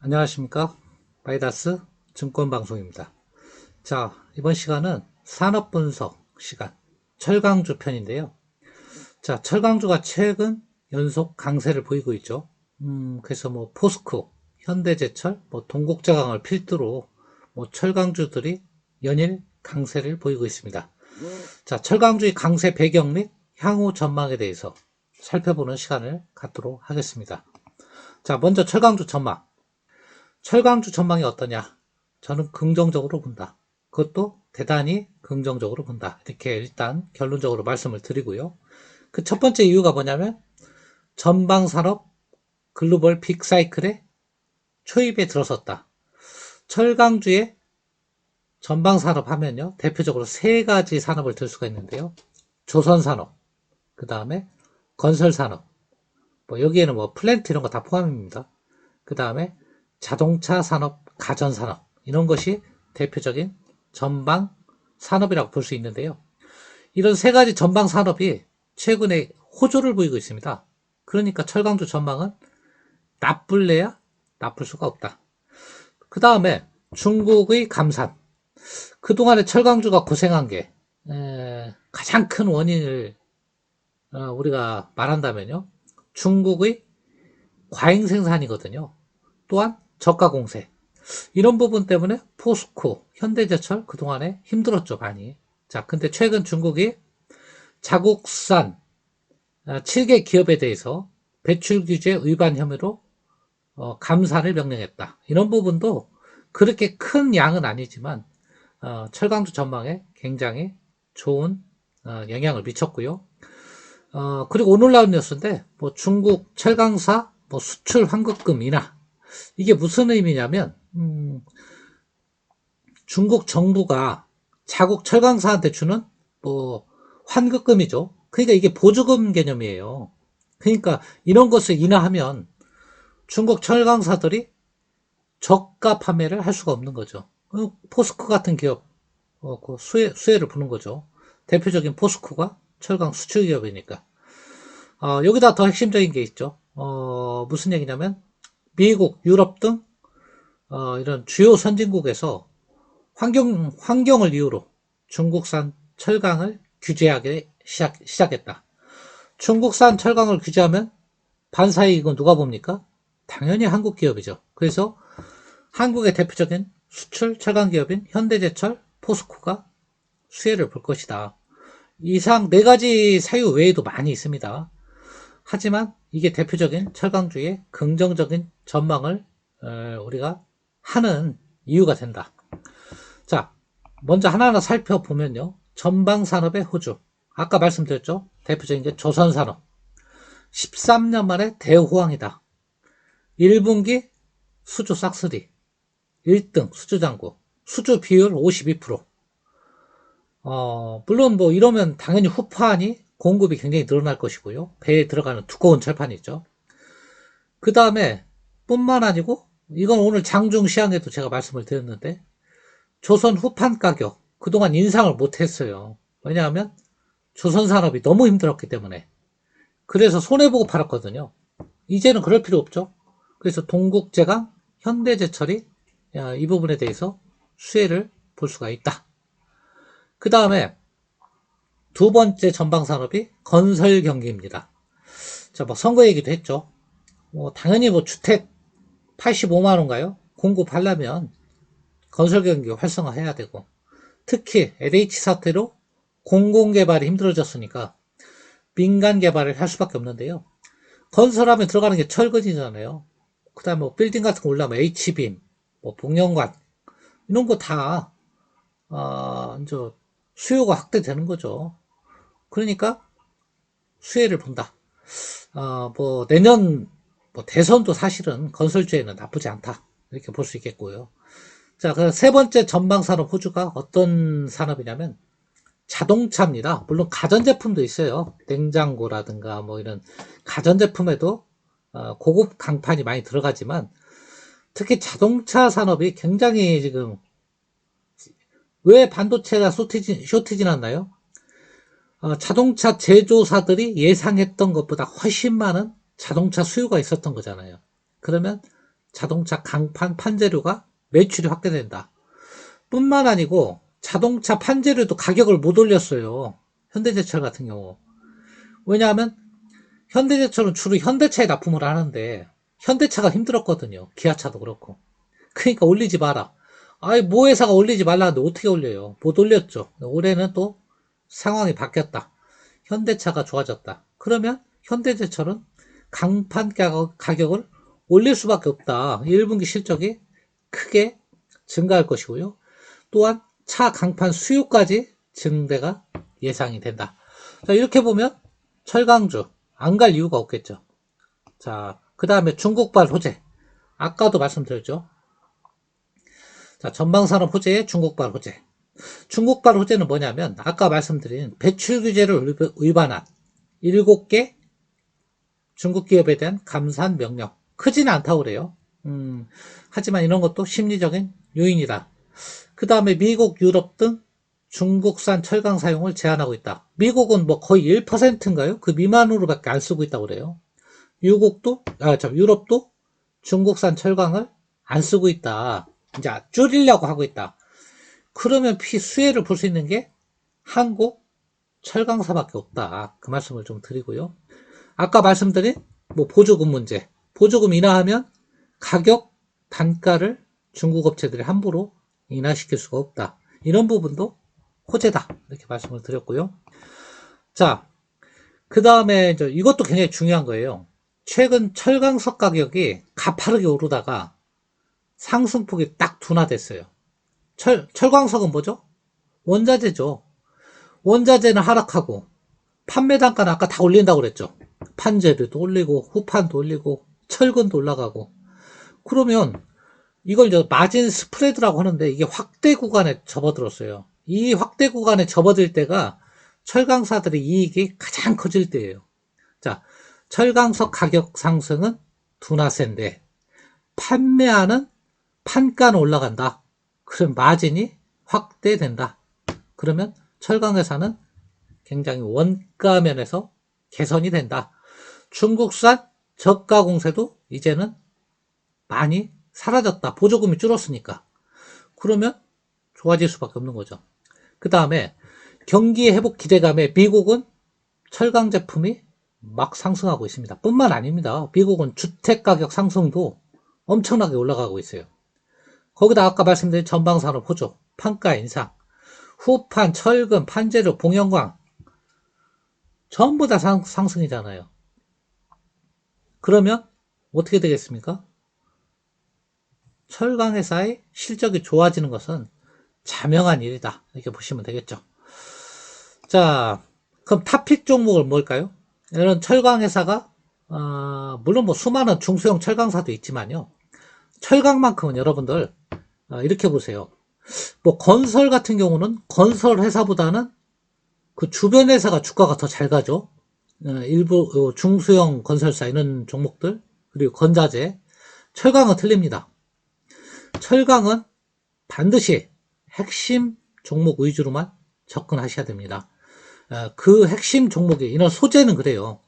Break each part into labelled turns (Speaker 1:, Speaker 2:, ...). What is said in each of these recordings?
Speaker 1: 안녕하십니까. 바이다스 증권방송입니다. 자, 이번 시간은 산업분석 시간, 철강주 편인데요. 자, 철강주가 최근 연속 강세를 보이고 있죠. 그래서 뭐 포스코, 현대제철, 뭐 동국제강을 필두로 뭐 철강주들이 연일 강세를 보이고 있습니다. 자, 철강주의 강세 배경 및 향후 전망에 대해서 살펴보는 시간을 갖도록 하겠습니다. 자, 먼저 철강주 전망. 철강주 전망이 어떠냐? 저는 긍정적으로 본다. 그것도 대단히 긍정적으로 본다. 이렇게 일단 결론적으로 말씀을 드리고요. 그 첫 번째 이유가 뭐냐면 전방산업 글로벌 빅사이클의 초입에 들어섰다. 철강주의 전방산업 하면요. 대표적으로 세 가지 산업을 들 수가 있는데요. 조선산업, 그 다음에 건설산업, 뭐 여기에는 뭐 플랜트 이런 거 다 포함입니다. 그 다음에 자동차 산업, 가전 산업 이런 것이 대표적인 전방 산업이라고 볼 수 있는데요. 이런 세 가지 전방 산업이 최근에 호조를 보이고 있습니다. 그러니까 철강주 전망은 나쁠래야 나쁠 수가 없다. 그 다음에 중국의 감산. 그동안에 철강주가 고생한 게 가장 큰 원인을 우리가 말한다면요. 중국의 과잉 생산이거든요. 또한 저가 공세. 이런 부분 때문에 포스코, 현대제철 그동안에 힘들었죠, 많이. 자, 근데 최근 중국이 자국산 7개 기업에 대해서 배출 규제 위반 혐의로 감사를 명령했다. 이런 부분도 그렇게 큰 양은 아니지만 철강주 전망에 굉장히 좋은 영향을 미쳤고요. 그리고 오늘 나온 뉴스인데 뭐 중국 철강사 뭐 수출 환급금 인하 이게 무슨 의미냐면 중국 정부가 자국 철강사한테 주는 뭐 환급금이죠. 그러니까 이게 보조금 개념이에요. 그러니까 이런 것을 인하하면 중국 철강사들이 저가 판매를 할 수가 없는 거죠. 포스코 같은 기업 그 수혜를 보는 거죠. 대표적인 포스코가 철강 수출 기업이니까. 여기다 더 핵심적인 게 있죠. 무슨 얘기냐면 미국, 유럽 등 이런 주요 선진국에서 환경을 이유로 중국산 철강을 규제하기 시작했다. 중국산 철강을 규제하면 반사이익은 누가 봅니까? 당연히 한국 기업이죠. 그래서 한국의 대표적인 수출 철강 기업인 현대제철, 포스코가 수혜를 볼 것이다. 이상 네 가지 사유 외에도 많이 있습니다. 하지만 이게 대표적인 철강주의 긍정적인 전망을 우리가 하는 이유가 된다. 자, 먼저 하나하나 살펴보면요. 전방산업의 호주. 아까 말씀드렸죠. 대표적인 게 조선산업. 13년 만에 대호황이다. 1분기 수주 싹쓸이. 1등 수주장고. 수주 비율 52%. 물론 뭐 이러면 당연히 후판이 공급이 굉장히 늘어날 것이고요. 배에 들어가는 두꺼운 철판이 있죠. 그 다음에 뿐만 아니고 이건 오늘 장중 시황에도 제가 말씀을 드렸는데 조선 후판 가격 그동안 인상을 못했어요. 왜냐하면 조선 산업이 너무 힘들었기 때문에. 그래서 손해보고 팔았거든요. 이제는 그럴 필요 없죠. 그래서 동국제강, 현대제철이 이 부분에 대해서 수혜를 볼 수가 있다. 그 다음에 두 번째 전방산업이 건설 경기입니다. 자, 뭐 선거 얘기도 했죠. 뭐 당연히 뭐 주택 85만원가요? 공급하려면 건설 경기 활성화해야 되고 특히 LH 사태로 공공개발이 힘들어졌으니까 민간 개발을 할 수밖에 없는데요. 건설하면 들어가는 게 철근이잖아요. 그 다음에 뭐 빌딩 같은 거 올라면 H빔, 뭐 복령관 이런 거 다 이제 수요가 확대되는 거죠. 그러니까 수혜를 본다. 뭐 내년 뭐 대선도 사실은 건설주에는 나쁘지 않다. 이렇게 볼 수 있겠고요. 자, 그 세 번째 전방산업 호주가 어떤 산업이냐면 자동차입니다. 물론 가전제품도 있어요. 냉장고라든가 뭐 이런 가전제품에도 고급 강판이 많이 들어가지만 특히 자동차 산업이 굉장히 지금, 왜 반도체가 쇼티지 났나요? 자동차 제조사들이 예상했던 것보다 훨씬 많은 자동차 수요가 있었던 거잖아요. 그러면 자동차 강판 판재료가 매출이 확대된다. 뿐만 아니고 자동차 판재료도 가격을 못 올렸어요. 현대제철 같은 경우. 왜냐하면 현대제철은 주로 현대차에 납품을 하는데 현대차가 힘들었거든요. 기아차도 그렇고. 그러니까 올리지 마라. 아이, 모 회사가 올리지 말라는데 어떻게 올려요? 못 올렸죠. 올해는 또 상황이 바뀌었다. 현대차가 좋아졌다. 그러면 현대제철은 강판 가격을 올릴 수밖에 없다. 1분기 실적이 크게 증가할 것이고요. 또한 차 강판 수요까지 증대가 예상이 된다. 자, 이렇게 보면 철강주 안 갈 이유가 없겠죠. 자, 그 다음에 중국발 호재. 아까도 말씀드렸죠. 자, 전방산업 호재의 중국발 호재. 중국발 호재는 뭐냐면 아까 말씀드린 배출 규제를 위반한 7개 중국 기업에 대한 감산 명령. 크지는 않다고 그래요. 하지만 이런 것도 심리적인 요인이다. 그 다음에 미국, 유럽 등 중국산 철강 사용을 제한하고 있다. 미국은 뭐 거의 1%인가요? 그 미만으로밖에 안 쓰고 있다고 그래요. 유럽도 중국산 철강을 안 쓰고 있다. 이제 줄이려고 하고 있다. 그러면 수혜를 볼 수 있는 게 한국 철강사밖에 없다. 그 말씀을 좀 드리고요. 아까 말씀드린 뭐 보조금 문제. 보조금 인하하면 가격 단가를 중국 업체들이 함부로 인하시킬 수가 없다. 이런 부분도 호재다. 이렇게 말씀을 드렸고요. 자, 그 다음에 이것도 굉장히 중요한 거예요. 최근 철강석 가격이 가파르게 오르다가 상승폭이 딱 둔화됐어요. 철광석은 뭐죠? 원자재죠. 원자재는 하락하고 판매 단가는 아까 다 올린다고 그랬죠. 판재료도 올리고 후판도 올리고 철근도 올라가고. 그러면 이걸 이제 마진 스프레드라고 하는데 이게 확대 구간에 접어들었어요. 이 확대 구간에 접어들 때가 철강사들의 이익이 가장 커질 때예요. 자, 철강석 가격 상승은 둔화세인데 판매하는 판가는 올라간다. 그럼 마진이 확대된다. 그러면 철강회사는 굉장히 원가 면에서 개선이 된다. 중국산 저가 공세도 이제는 많이 사라졌다. 보조금이 줄었으니까. 그러면 좋아질 수밖에 없는 거죠. 그 다음에 경기 회복 기대감에 미국은 철강 제품이 막 상승하고 있습니다. 뿐만 아닙니다. 미국은 주택 가격 상승도 엄청나게 올라가고 있어요. 거기다 아까 말씀드린 전방산업 호조, 판가 인상, 후판, 철근, 판재료, 봉연광 전부 다 상승이잖아요. 그러면 어떻게 되겠습니까? 철강회사의 실적이 좋아지는 것은 자명한 일이다. 이렇게 보시면 되겠죠. 자, 그럼 탑픽 종목은 뭘까요? 이런 철강회사가 물론 뭐 수많은 중소형 철강사도 있지만요. 철강만큼은 여러분들 이렇게 보세요. 뭐 건설 같은 경우는 건설 회사보다는 그 주변 회사가 주가가 더 잘 가죠. 일부 중소형 건설사 이런 종목들 그리고 건자재, 철강은 틀립니다. 철강은 반드시 핵심 종목 위주로만 접근하셔야 됩니다. 그 핵심 종목이 이런 소재는 그래요.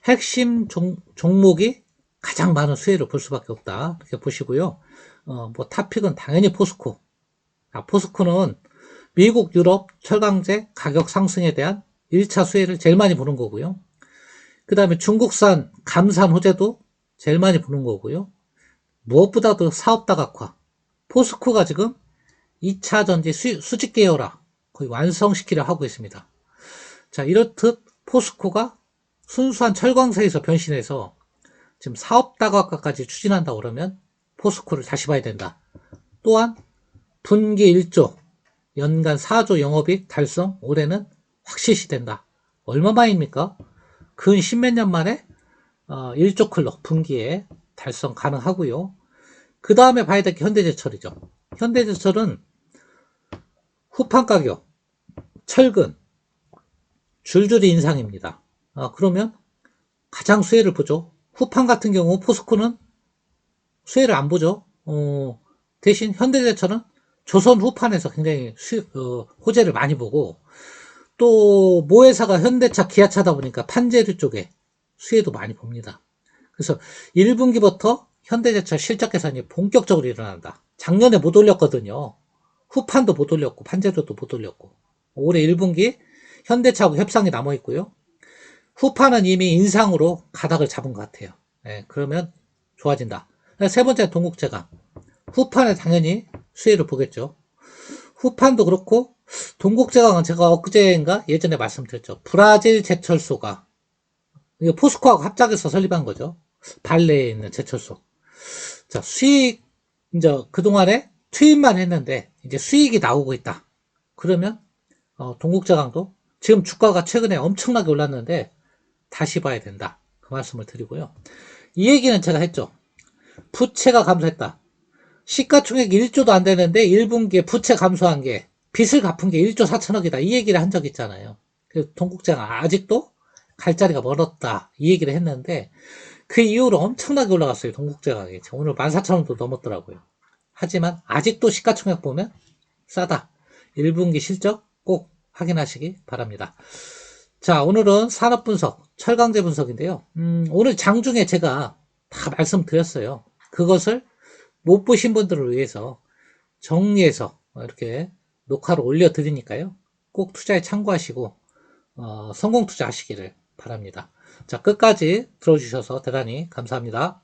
Speaker 1: 핵심 종목이 가장 많은 수혜를 볼 수밖에 없다. 이렇게 보시고요. 뭐 탑픽은 당연히 포스코. 포스코는 미국, 유럽 철강제 가격 상승에 대한 1차 수혜를 제일 많이 보는 거고요. 그 다음에 중국산 감산 호재도 제일 많이 보는 거고요. 무엇보다도 사업 다각화. 포스코가 지금 2차 전지 수직 계열화 거의 완성시키려 하고 있습니다. 자, 이렇듯 포스코가 순수한 철광사에서 변신해서 지금 사업 다각화까지 추진한다 그러면 포스코를 다시 봐야 된다. 또한 분기 1조, 연간 4조 영업이익 달성 올해는 확실시 된다. 얼마만입니까? 근 10몇 년 만에 1조 클럭 분기에 달성 가능하고요. 그 다음에 봐야 될 게 현대제철이죠. 현대제철은 후판 가격, 철근, 줄줄이 인상입니다. 그러면 가장 수혜를 보죠. 후판 같은 경우 포스코는 수혜를 안 보죠. 대신 현대제철은 조선 후판에서 굉장히 호재를 많이 보고, 또 모회사가 현대차, 기아차다 보니까 판재류 쪽에 수혜도 많이 봅니다. 그래서 1분기부터 현대제철 실적 개선이 본격적으로 일어난다. 작년에 못 올렸거든요. 후판도 못 올렸고 판재료도 못 올렸고, 올해 1분기 현대차하고 협상이 남아 있고요. 후판은 이미 인상으로 가닥을 잡은 것 같아요. 네, 그러면 좋아진다. 세 번째 동국제감. 후판에 당연히 수혜를 보겠죠. 후판도 그렇고, 동국제강은 제가 엊그제인가 예전에 말씀드렸죠. 브라질 제철소가 이거 포스코하고 합작해서 설립한 거죠. 발레에 있는 제철소. 자, 수익 이제 그동안에 투입만 했는데 이제 수익이 나오고 있다. 그러면 동국제강도 지금 주가가 최근에 엄청나게 올랐는데 다시 봐야 된다. 그 말씀을 드리고요. 이 얘기는 제가 했죠. 부채가 감소했다. 시가총액 1조도 안 되는데 1분기에 부채 감소한 게 빚을 갚은 게 1조 4천억이다. 이 얘기를 한 적 있잖아요. 그래서 동국제가 아직도 갈 자리가 멀었다. 이 얘기를 했는데 그 이후로 엄청나게 올라갔어요. 동국제강이. 오늘 14,000원도 넘었더라고요. 하지만 아직도 시가총액 보면 싸다. 1분기 실적 꼭 확인하시기 바랍니다. 자, 오늘은 산업분석, 철강제 분석인데요. 오늘 장중에 제가 다 말씀드렸어요. 그것을 못 보신 분들을 위해서 정리해서 이렇게 녹화로 올려드리니까요. 꼭 투자에 참고하시고 성공 투자하시기를 바랍니다. 자, 끝까지 들어주셔서 대단히 감사합니다.